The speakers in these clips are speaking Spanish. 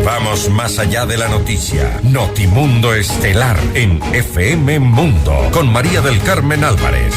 Vamos más allá de la noticia. Notimundo Estelar en FM Mundo con María del Carmen Álvarez.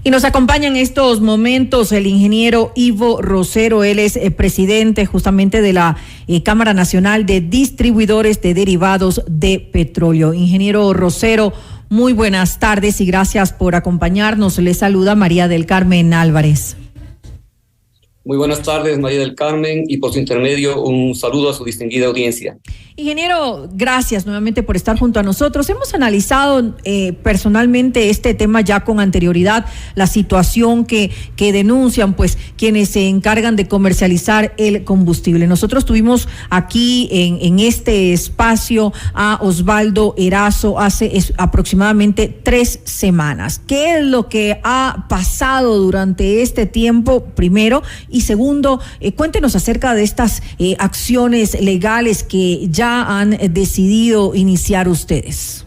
Y nos acompaña en estos momentos el ingeniero Ivo Rosero. Él es presidente justamente de la Cámara Nacional de Distribuidores de Derivados de Petróleo. Ingeniero Rosero, muy buenas tardes y gracias por acompañarnos. Le saluda María del Carmen Álvarez. Muy buenas tardes, María del Carmen, y por su intermedio un saludo a su distinguida audiencia. Ingeniero, gracias nuevamente por estar junto a nosotros. Hemos analizado personalmente este tema ya con anterioridad, la situación que denuncian pues quienes se encargan de comercializar el combustible. Nosotros tuvimos aquí en este espacio a Osvaldo Erazo hace aproximadamente 3 semanas. ¿Qué es lo que ha pasado durante este tiempo, primero? Y segundo, cuéntenos acerca de estas acciones legales que ya han decidido iniciar ustedes.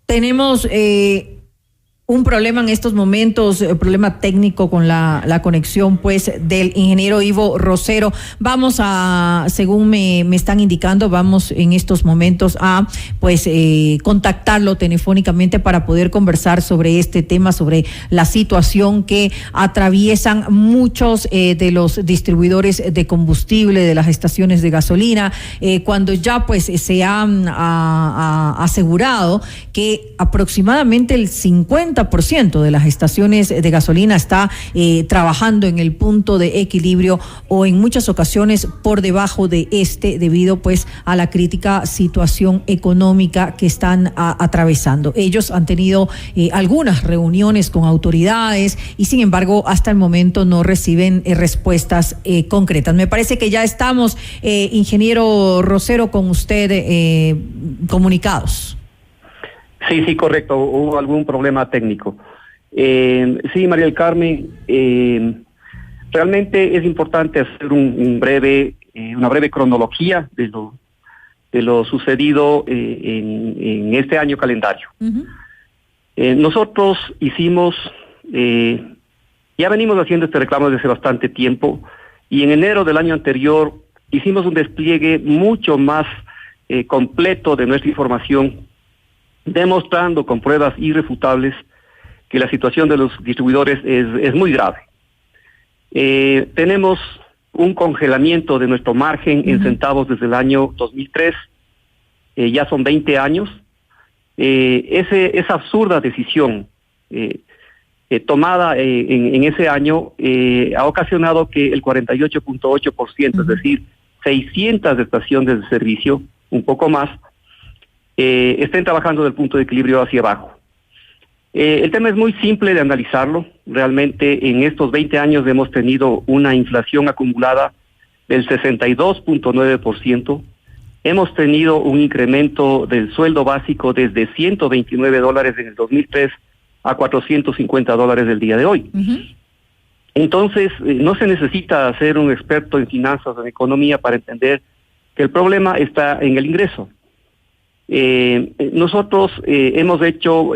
Tenemos un problema en estos momentos, problema técnico con la conexión pues del ingeniero Ivo Rosero. Vamos a, según me están indicando, vamos en estos momentos a pues contactarlo telefónicamente para poder conversar sobre este tema, sobre la situación que atraviesan muchos de los distribuidores de combustible, de las estaciones de gasolina, cuando ya pues se han asegurado que aproximadamente el 50% de las estaciones de gasolina está trabajando en el punto de equilibrio o en muchas ocasiones por debajo de debido pues a la crítica situación económica que están atravesando. Ellos han tenido algunas reuniones con autoridades y sin embargo hasta el momento no reciben respuestas concretas. Me parece que ya estamos, ingeniero Rosero, con usted comunicados. Sí, correcto. Hubo algún problema técnico. Sí, María del Carmen, realmente es importante hacer una breve cronología de lo sucedido en este año calendario. Uh-huh. Nosotros hicimos, ya venimos haciendo este reclamo desde hace bastante tiempo, y en enero del año anterior hicimos un despliegue mucho más completo de nuestra información, demostrando con pruebas irrefutables que la situación de los distribuidores es muy grave. Tenemos un congelamiento de nuestro margen en centavos desde el año 2003, ya son 20 años. Esa absurda decisión tomada en ese año ha ocasionado que el 48.8%, es decir, 600 estaciones de servicio, un poco más, estén trabajando del punto de equilibrio hacia abajo. El tema es muy simple de analizarlo. Realmente en estos 20 años hemos tenido una inflación acumulada del 62.9%. Hemos tenido un incremento del sueldo básico desde $129 en el 2003 a $450 del día de hoy. Uh-huh. Entonces, no se necesita ser un experto en finanzas o en economía para entender que el problema está en el ingreso. Nosotros hemos hecho,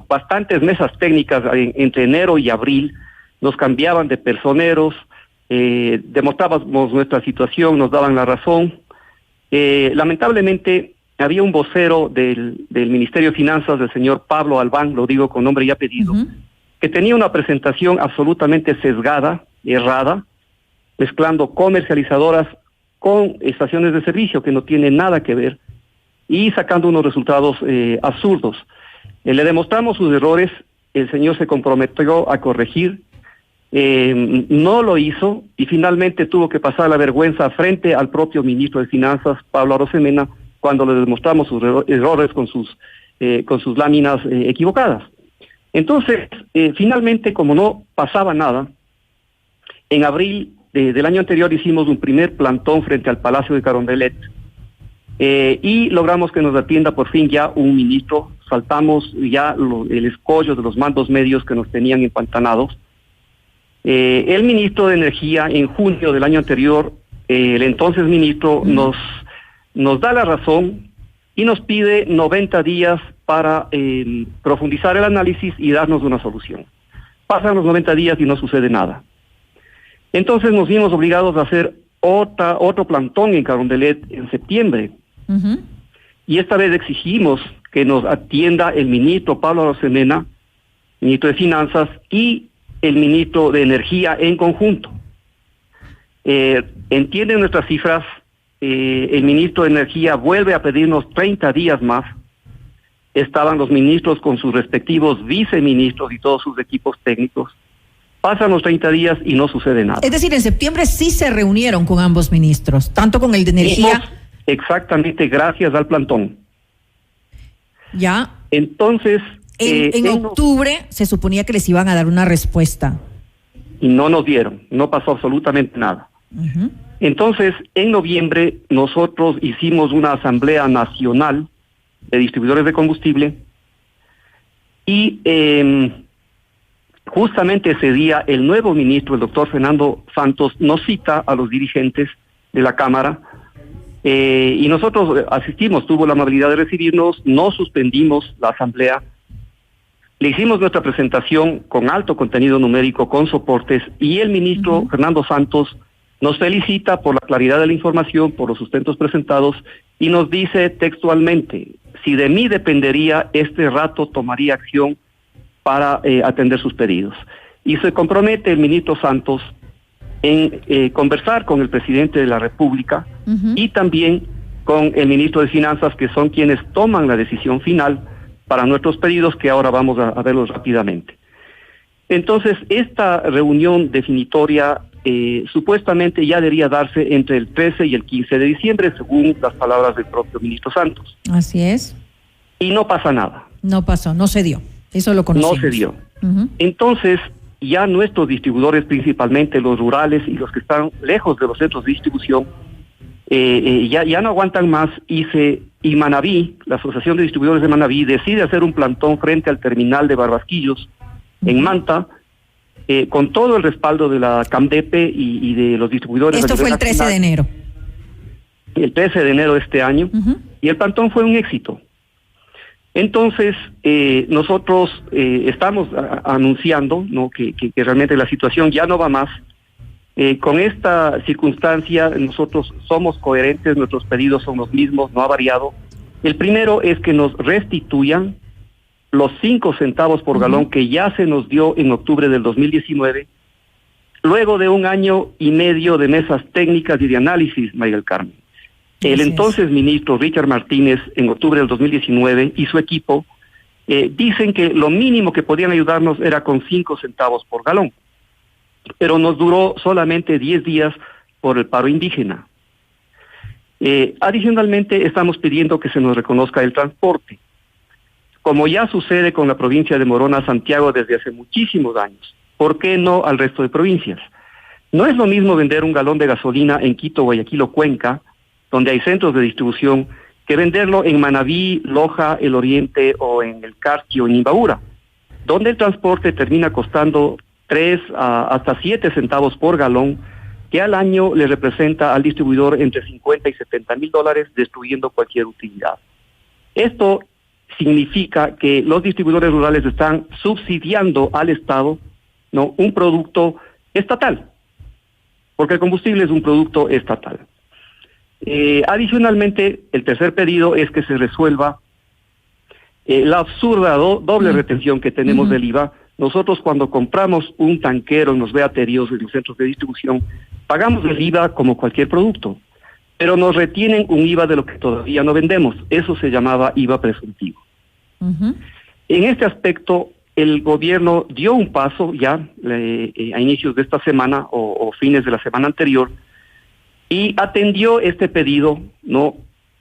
bastantes mesas técnicas entre enero y abril. Nos cambiaban de personeros, demostrábamos nuestra situación, nos daban la razón. Lamentablemente había un vocero del Ministerio de Finanzas, del señor Pablo Albán, lo digo con nombre y apellido, uh-huh, que tenía una presentación absolutamente sesgada, errada, mezclando comercializadoras con estaciones de servicio que no tienen nada que ver, y sacando unos resultados absurdos. Le demostramos sus errores, el señor se comprometió a corregir, no lo hizo y finalmente tuvo que pasar la vergüenza frente al propio ministro de Finanzas, Pablo Arosemena, cuando le demostramos sus errores con sus láminas equivocadas. Entonces, finalmente, como no pasaba nada, en abril del año anterior hicimos un primer plantón frente al Palacio de Carondelet, y logramos que nos atienda por fin ya un ministro. Saltamos ya el escollo de los mandos medios que nos tenían empantanados. El ministro de Energía en junio del año anterior, el entonces ministro nos da la razón y nos pide 90 días para profundizar el análisis y darnos una solución. Pasan los 90 días y no sucede nada. Entonces nos vimos obligados a hacer otro plantón en Carondelet en septiembre. Y esta vez exigimos que nos atienda el ministro Pablo Arosemena, ministro de Finanzas, y el ministro de Energía en conjunto. Entienden nuestras cifras, el ministro de Energía vuelve a pedirnos 30 días más. Estaban los ministros con sus respectivos viceministros y todos sus equipos técnicos. Pasan los 30 días y no sucede nada. Es decir, en septiembre sí se reunieron con ambos ministros, tanto con el de Energía. Exactamente, gracias al plantón. Ya. Entonces... En octubre se suponía que les iban a dar una respuesta. Y no nos dieron, no pasó absolutamente nada. Entonces, en noviembre nosotros hicimos una asamblea nacional de distribuidores de combustible y justamente ese día el nuevo ministro, el doctor Fernando Santos, nos cita a los dirigentes de la Cámara y nosotros asistimos, tuvo la amabilidad de recibirnos, no suspendimos la asamblea. Le hicimos nuestra presentación con alto contenido numérico, con soportes, y el ministro Fernando Santos nos felicita por la claridad de la información, por los sustentos presentados, y nos dice textualmente: si de mí dependería, este rato tomaría acción para atender sus pedidos. Y se compromete el ministro Santos en conversar con el presidente de la República y también con el ministro de Finanzas, que son quienes toman la decisión final para nuestros pedidos, que ahora vamos a verlos rápidamente. Entonces, esta reunión definitoria supuestamente ya debería darse entre el 13 y el 15 de diciembre, según las palabras del propio ministro Santos. Así es. Y no pasa nada. No pasó, no se dio. Eso lo conocimos. No se dio. Entonces, ya nuestros distribuidores, principalmente los rurales y los que están lejos de los centros de distribución, ya no aguantan más, y Manabí, la Asociación de Distribuidores de Manabí, decide hacer un plantón frente al terminal de Barbasquillos en Manta, con todo el respaldo de la CAMDEPE y de los distribuidores. Esto fue el 13 de enero. El 13 de enero de este año, y el plantón fue un éxito. Entonces, nosotros estamos anunciando, ¿no?, que realmente la situación ya no va más. Con esta circunstancia nosotros somos coherentes, nuestros pedidos son los mismos, no ha variado. El primero es que nos restituyan los 5 centavos por galón que ya se nos dio en octubre del 2019, luego de 1 año y medio de mesas técnicas y de análisis, María del Carmen. El entonces ministro Richard Martínez, en octubre del 2019, y su equipo dicen que lo mínimo que podían ayudarnos era con 5 centavos por galón. Pero nos duró solamente 10 días por el paro indígena. Adicionalmente, estamos pidiendo que se nos reconozca el transporte, como ya sucede con la provincia de Morona, Santiago, desde hace muchísimos años. ¿Por qué no al resto de provincias? No es lo mismo vender un galón de gasolina en Quito, Guayaquil o Cuenca, donde hay centros de distribución, que venderlo en Manabí, Loja, El Oriente o en el Carqui o en Imbabura, donde el transporte termina costando 3 hasta 7 centavos por galón, que al año le representa al distribuidor entre 50 y 70 mil dólares, destruyendo cualquier utilidad. Esto significa que los distribuidores rurales están subsidiando al Estado, ¿no?, un producto estatal, porque el combustible es un producto estatal. Adicionalmente, el tercer pedido es que se resuelva la absurda doble retención que tenemos del IVA. Nosotros, cuando compramos un tanquero en los beaterios, en los centros de distribución, pagamos el IVA como cualquier producto, pero nos retienen un IVA de lo que todavía no vendemos. Eso se llamaba IVA presuntivo. En este aspecto, el gobierno dio un paso ya a inicios de esta semana o fines de la semana anterior, y atendió este pedido, ¿no?,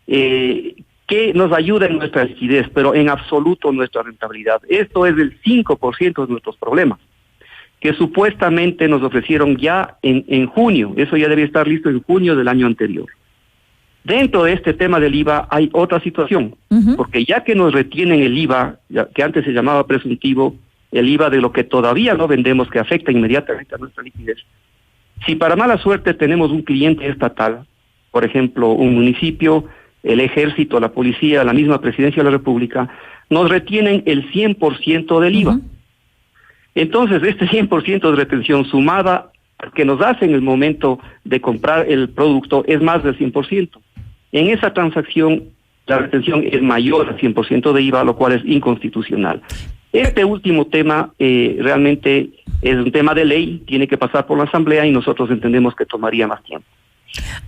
que nos ayuda en nuestra liquidez, pero en absoluto nuestra rentabilidad. Esto es del 5% de nuestros problemas, que supuestamente nos ofrecieron ya en junio. Eso ya debía estar listo en junio del año anterior. Dentro de este tema del IVA hay otra situación, porque ya que nos retienen el IVA, que antes se llamaba presuntivo, el IVA de lo que todavía no vendemos, que afecta inmediatamente a nuestra liquidez. Si para mala suerte tenemos un cliente estatal, por ejemplo, un municipio, el ejército, la policía, la misma presidencia de la República, nos retienen el 100% del IVA. Entonces, este 100% de retención sumada que nos hace en el momento de comprar el producto es más del 100%. En esa transacción, la retención es mayor al 100% de IVA, lo cual es inconstitucional. Este último tema realmente es un tema de ley, tiene que pasar por la Asamblea y nosotros entendemos que tomaría más tiempo.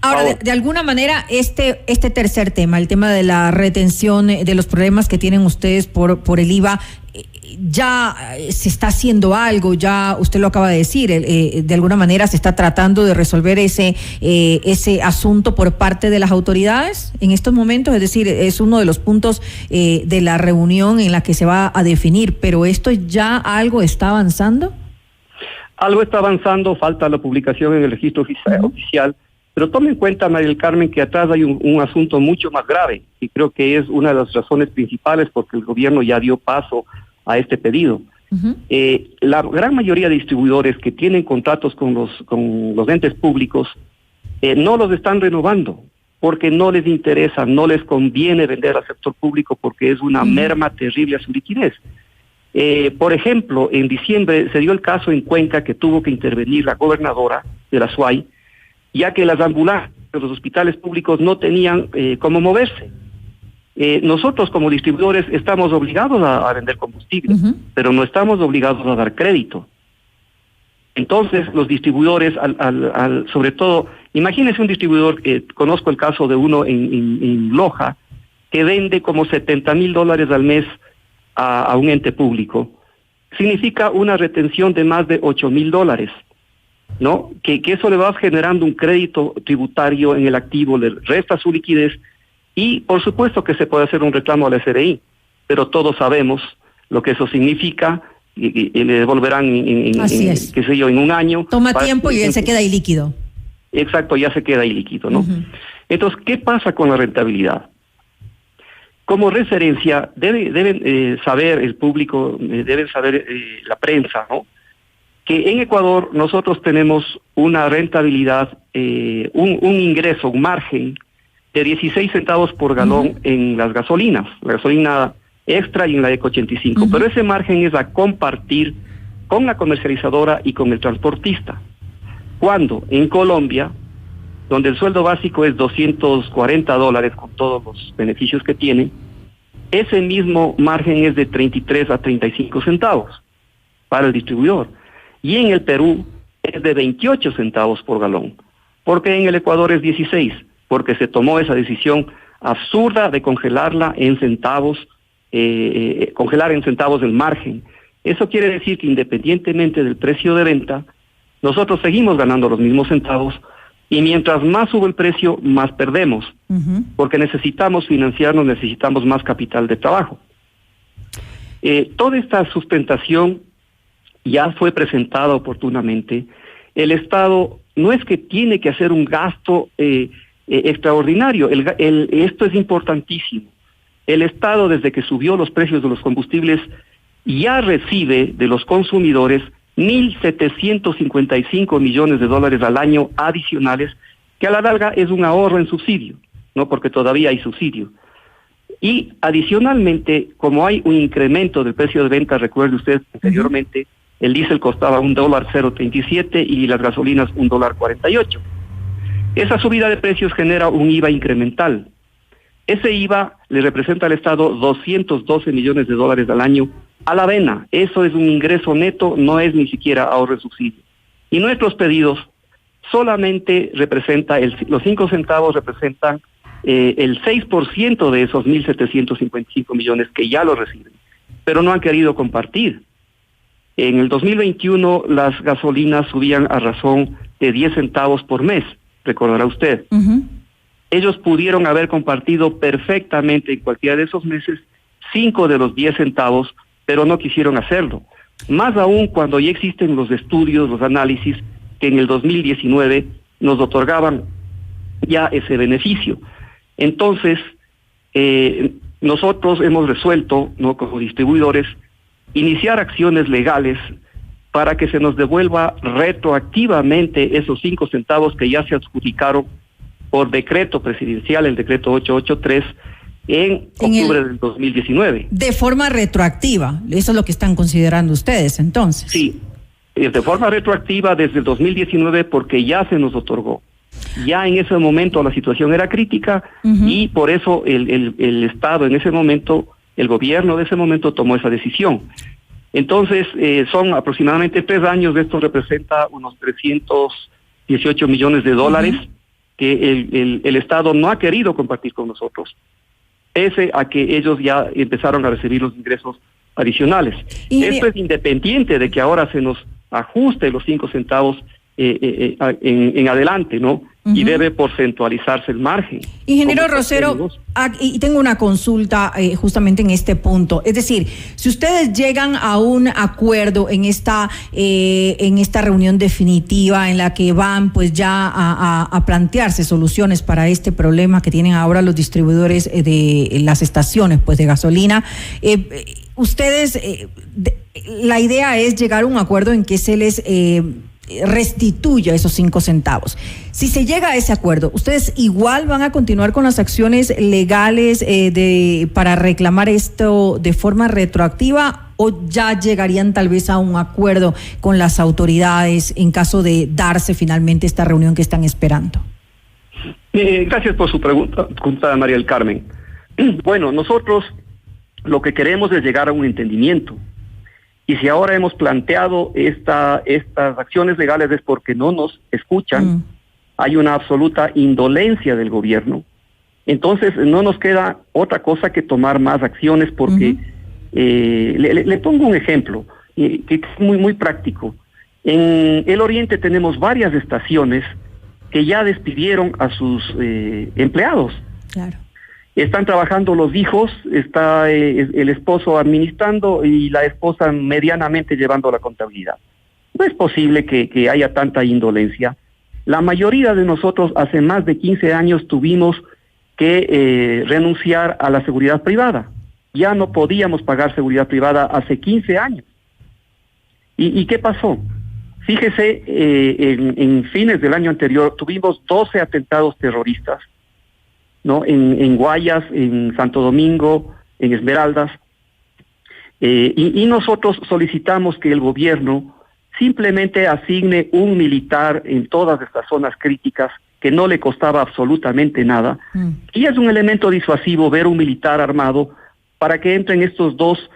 Ahora, de alguna manera, este tercer tema, el tema de la retención, de los problemas que tienen ustedes por el IVA, ya se está haciendo algo, ya usted lo acaba de decir, de alguna manera se está tratando de resolver ese asunto por parte de las autoridades en estos momentos, es decir, es uno de los puntos de la reunión en la que se va a definir, pero ¿esto ya algo está avanzando? Algo está avanzando, falta la publicación en el registro oficial, pero tome en cuenta, María del Carmen, que atrás hay un asunto mucho más grave, y creo que es una de las razones principales porque el gobierno ya dio paso a este pedido. La gran mayoría de distribuidores que tienen contratos con los entes públicos no los están renovando porque no les interesa, no les conviene vender al sector público porque es una merma terrible a su liquidez. Por ejemplo, en diciembre se dio el caso en Cuenca que tuvo que intervenir la gobernadora de la SUAY, ya que las ambulancias de los hospitales públicos no tenían cómo moverse. Nosotros como distribuidores estamos obligados a vender combustible, pero no estamos obligados a dar crédito. Entonces los distribuidores, sobre todo, imagínense un distribuidor, conozco el caso de uno en Loja, que vende como $70,000 al mes a un ente público. Significa una retención de más de $8,000, ¿no? Que eso le va generando un crédito tributario en el activo, le resta su liquidez. Y por supuesto que se puede hacer un reclamo a la SRI, pero todos sabemos lo que eso significa y le devolverán qué sé yo, en un año. Toma tiempo y él se queda ahí líquido. Exacto, ya se queda ahí líquido, ¿no? Entonces, ¿qué pasa con la rentabilidad? Como referencia, deben saber el público, deben saber la prensa, ¿no? Que en Ecuador nosotros tenemos una rentabilidad, un ingreso, un margen de 16 centavos por galón en las gasolinas, la gasolina extra y en la Eco 85, pero ese margen es a compartir con la comercializadora y con el transportista. Cuando en Colombia, donde el sueldo básico es $240 con todos los beneficios que tiene, ese mismo margen es de 33 a 35 centavos para el distribuidor. Y en el Perú es de 28 centavos por galón, porque en el Ecuador es 16, porque se tomó esa decisión absurda de congelarla en centavos, congelar en centavos el margen. Eso quiere decir que independientemente del precio de venta, nosotros seguimos ganando los mismos centavos y mientras más sube el precio, más perdemos, porque necesitamos financiarnos, necesitamos más capital de trabajo. Toda esta sustentación ya fue presentada oportunamente. El Estado no es que tiene que hacer un gasto extraordinario, esto es importantísimo. El Estado, desde que subió los precios de los combustibles, ya recibe de los consumidores $1,755 millones al año adicionales, que a la larga es un ahorro en subsidio, ¿no? Porque todavía hay subsidio. Y adicionalmente, como hay un incremento del precio de venta, recuerde usted anteriormente, el diésel costaba $1.037 y las gasolinas $1.48. Esa subida de precios genera un IVA incremental. Ese IVA le representa al Estado $212 millones al año a la vena. Eso es un ingreso neto, no es ni siquiera ahorro de subsidio. Y nuestros pedidos solamente representa, los 5 centavos representan el 6% de esos 1.755 millones que ya lo reciben, pero no han querido compartir. En el 2021 las gasolinas subían a razón de 10 centavos por mes, recordará usted. Ellos pudieron haber compartido perfectamente en cualquiera de esos meses 5 de los 10 centavos, pero no quisieron hacerlo. Más aún cuando ya existen los estudios, los análisis, que en el 2019 nos otorgaban ya ese beneficio. Entonces, nosotros hemos resuelto, ¿no?, como distribuidores, iniciar acciones legales para que se nos devuelva retroactivamente esos 5 centavos que ya se adjudicaron por decreto presidencial, el decreto 883, en octubre del 2019. De forma retroactiva, eso es lo que están considerando ustedes entonces. Sí, de forma retroactiva desde el 2019 porque ya se nos otorgó. Ya en ese momento la situación era crítica y por eso el Estado en ese momento, el gobierno de ese momento tomó esa decisión. Entonces son aproximadamente 3 años, esto representa unos 318 millones de dólares que el Estado no ha querido compartir con nosotros, pese a que ellos ya empezaron a recibir los ingresos adicionales. Esto es independiente de que ahora se nos ajuste los 5 centavos en adelante, ¿no? Y debe porcentualizarse el margen. Ingeniero Rosero, y tengo una consulta justamente en este punto. Es decir, si ustedes llegan a un acuerdo en esta reunión definitiva en la que van pues ya a plantearse soluciones para este problema que tienen ahora los distribuidores de las estaciones pues de gasolina, ustedes, la idea es llegar a un acuerdo en que se les restituya esos 5 centavos. Si se llega a ese acuerdo, ¿ustedes igual van a continuar con las acciones legales para reclamar esto de forma retroactiva o ya llegarían tal vez a un acuerdo con las autoridades en caso de darse finalmente esta reunión que están esperando? Gracias por su pregunta, María del Carmen. Bueno, nosotros lo que queremos es llegar a un entendimiento. Y si ahora hemos planteado estas acciones legales es porque no nos escuchan, hay una absoluta indolencia del gobierno. Entonces no nos queda otra cosa que tomar más acciones porque le pongo un ejemplo que es muy, muy práctico. En el Oriente tenemos varias estaciones que ya despidieron a sus empleados. Claro. Están trabajando los hijos, está el esposo administrando y la esposa medianamente llevando la contabilidad. No es posible que haya tanta indolencia. La mayoría de nosotros hace más de 15 años tuvimos que renunciar a la seguridad privada. Ya no podíamos pagar seguridad privada hace 15 años. ¿Y qué pasó? Fíjese, en fines del año anterior tuvimos 12 atentados terroristas, ¿no? En Guayas, en Santo Domingo, en Esmeraldas, y nosotros solicitamos que el gobierno simplemente asigne un militar en todas estas zonas críticas que no le costaba absolutamente nada, y es un elemento disuasivo ver un militar armado para que entren estos 2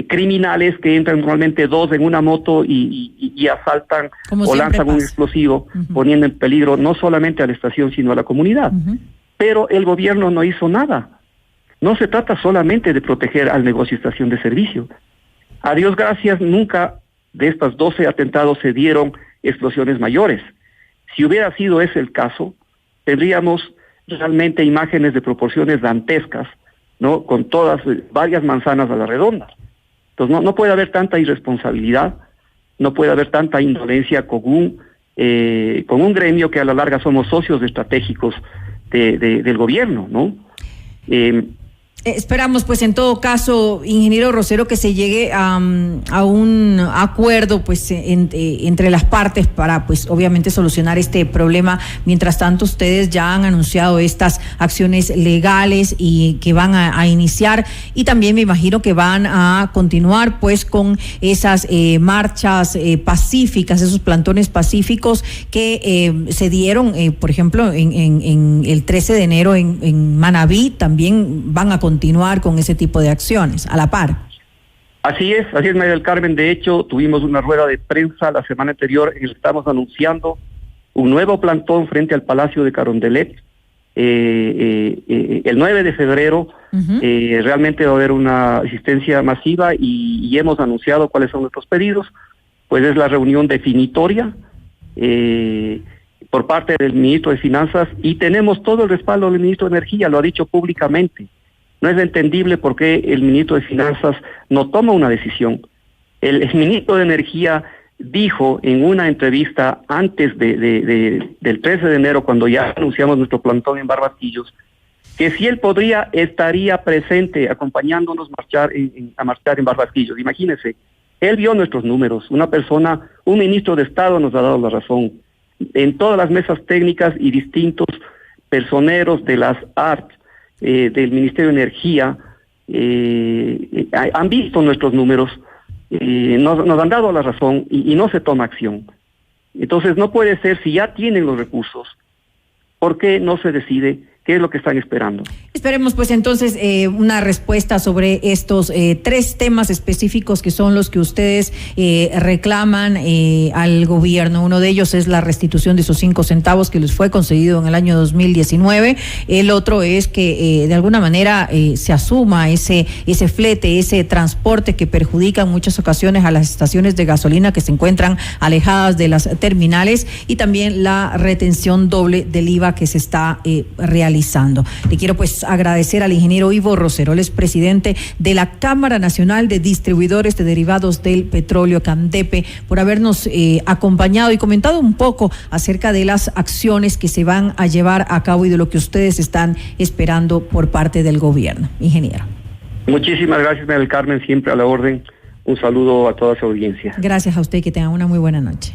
criminales que entran normalmente 2 en una moto y asaltan o lanzan un explosivo, poniendo en peligro no solamente a la estación sino a la comunidad. Pero el gobierno no hizo nada. No se trata solamente de proteger al negocio estación de servicio. A Dios gracias, nunca de estas 12 atentados se dieron explosiones mayores. Si hubiera sido ese el caso, tendríamos realmente imágenes de proporciones dantescas, ¿no? Con todas, varias manzanas a la redonda. Entonces no puede haber tanta irresponsabilidad, no puede haber tanta indolencia con un gremio que a la larga somos socios estratégicos del gobierno, ¿no? Esperamos, pues, en todo caso, ingeniero Rosero, que se llegue a un acuerdo, pues, entre las partes para, pues, obviamente solucionar este problema. Mientras tanto, ustedes ya han anunciado estas acciones legales y que van a iniciar, y también me imagino que van a continuar, pues, con esas marchas pacíficas, esos plantones pacíficos que se dieron, por ejemplo, en el 13 de enero en Manabí. También van a continuar con ese tipo de acciones a la par. Así es, María del Carmen. De hecho, tuvimos una rueda de prensa la semana anterior en la que estamos anunciando un nuevo plantón frente al Palacio de Carondelet. El 9 de febrero realmente va a haber una asistencia masiva y hemos anunciado cuáles son nuestros pedidos. Pues es la reunión definitoria por parte del ministro de Finanzas y tenemos todo el respaldo del ministro de Energía, lo ha dicho públicamente. No es entendible por qué el ministro de Finanzas no toma una decisión. El ministro de Energía dijo en una entrevista antes del 13 de enero, cuando ya anunciamos nuestro plantón en Barbaquillos, que si él podría, estaría presente acompañándonos a marchar en Barbaquillos. Imagínense, él vio nuestros números, un ministro de Estado nos ha dado la razón. En todas las mesas técnicas y distintos personeros de las ART, del Ministerio de Energía han visto nuestros números, nos han dado la razón y no se toma acción. Entonces no puede ser, si ya tienen los recursos, ¿por qué no se decide qué es lo que están esperando? Esperemos pues entonces una respuesta sobre estos 3 temas específicos que son los que ustedes reclaman al gobierno. Uno de ellos es la restitución de esos 5 centavos que les fue concedido en el año 2019. El otro es que de alguna manera se asuma ese flete, ese transporte que perjudica en muchas ocasiones a las estaciones de gasolina que se encuentran alejadas de las terminales, y también la retención doble del IVA que se está realizando. Le quiero pues agradecer al ingeniero Ivo Rosero, él es presidente de la Cámara Nacional de Distribuidores de Derivados del Petróleo, CANDEPE, por habernos acompañado y comentado un poco acerca de las acciones que se van a llevar a cabo y de lo que ustedes están esperando por parte del gobierno. Ingeniero. Muchísimas gracias, María del Carmen, siempre a la orden. Un saludo a toda su audiencia. Gracias a usted, que tenga una muy buena noche.